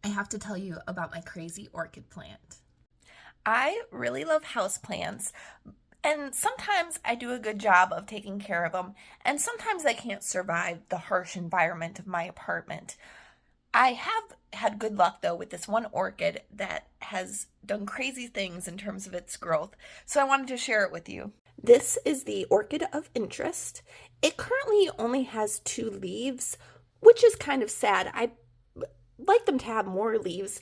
I have to tell you about my crazy orchid plant. I really love houseplants, and sometimes I do a good job of taking care of them, and sometimes I can't survive the harsh environment of my apartment. I have had good luck though with this one orchid that has done crazy things in terms of its growth, so I wanted to share it with you. This is the orchid of interest. It currently only has 2 leaves, which is kind of sad. I like them to have more leaves.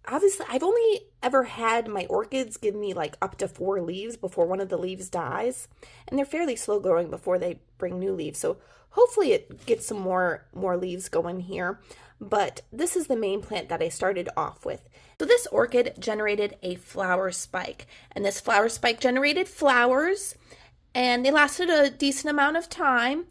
Obviously, I've only ever had my orchids give me like up to 4 leaves before one of the leaves dies, and they're fairly slow growing before they bring new leaves. So hopefully it gets some more leaves going here. But this is the main plant that I started off with. So this orchid generated a flower spike, and this flower spike generated flowers, and they lasted a decent amount of time.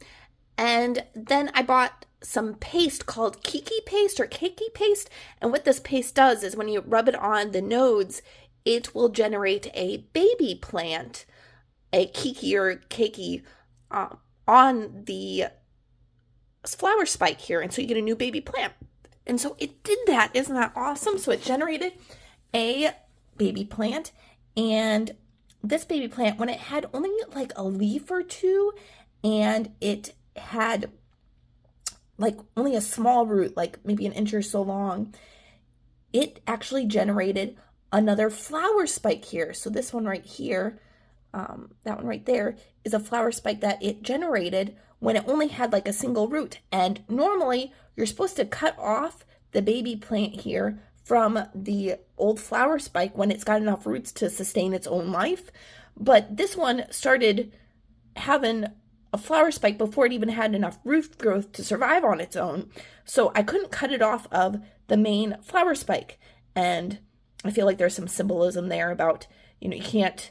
And then I bought some paste called kiki paste or keiki paste. And what this paste does is when you rub it on the nodes, it will generate a baby plant, a kiki or keiki, on the flower spike here. And so you get a new baby plant. And so it did that. Isn't that awesome? So it generated a baby plant. And this baby plant, when it had only like a leaf or two, and it had like only a small root, like maybe an inch or so long, it actually generated another flower spike here. So this one right here, that one right there, is a flower spike that it generated when it only had like a single root. And normally you're supposed to cut off the baby plant here from the old flower spike when it's got enough roots to sustain its own life. But this one started having a flower spike before it even had enough root growth to survive on its own. So I couldn't cut it off of the main flower spike. And I feel like there's some symbolism there about, you can't,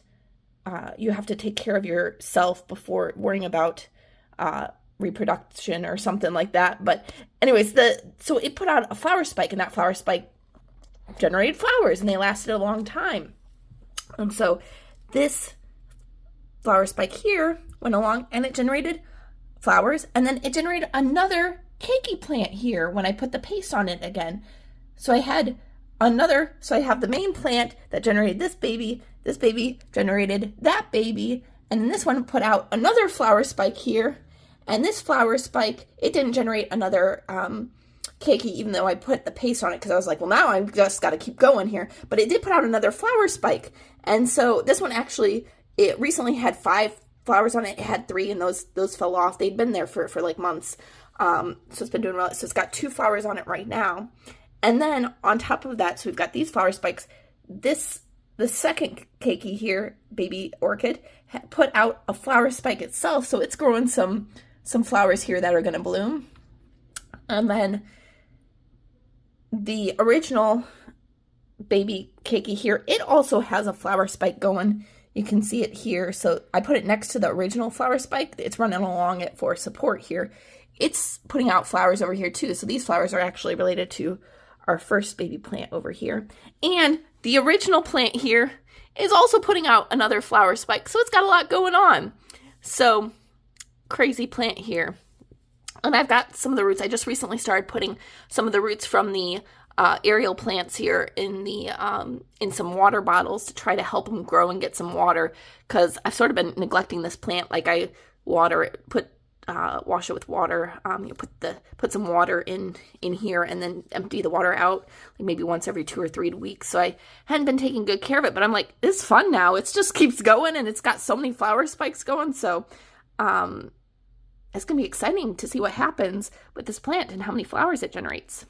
you have to take care of yourself before worrying about reproduction or something like that. But anyways, so it put out a flower spike, and that flower spike generated flowers, and they lasted a long time. And so this flower spike here went along and it generated flowers, and then it generated another keiki plant here when I put the paste on it again. So I have the main plant that generated this baby generated that baby, and then this one put out another flower spike here, and this flower spike, it didn't generate another keiki, even though I put the paste on it, because I was like, well, now I've just got to keep going here. But it did put out another flower spike, and so this one actually, it recently had 5 flowers on it. It had 3, and those fell off. They'd been there for like months. So it's been doing well. So it's got 2 flowers on it right now. And then on top of that, so we've got these flower spikes. The second keiki here, baby orchid, put out a flower spike itself. So it's growing some flowers here that are going to bloom. And then the original baby keiki here, it also has a flower spike going. You can see it here. So I put it next to the original flower spike. It's running along it for support here. It's putting out flowers over here too. So these flowers are actually related to our first baby plant over here. And the original plant here is also putting out another flower spike. So it's got a lot going on. So crazy plant here. And I've got some of the roots. I just recently started putting some of the roots from the aerial plants here in some water bottles to try to help them grow and get some water, because I've sort of been neglecting this plant. Like I water it, wash it with water. Put some water in here and then empty the water out like maybe once every 2 or 3 weeks. So I hadn't been taking good care of it, but I'm like, it's fun now. It just keeps going, and it's got so many flower spikes going. So it's gonna be exciting to see what happens with this plant and how many flowers it generates.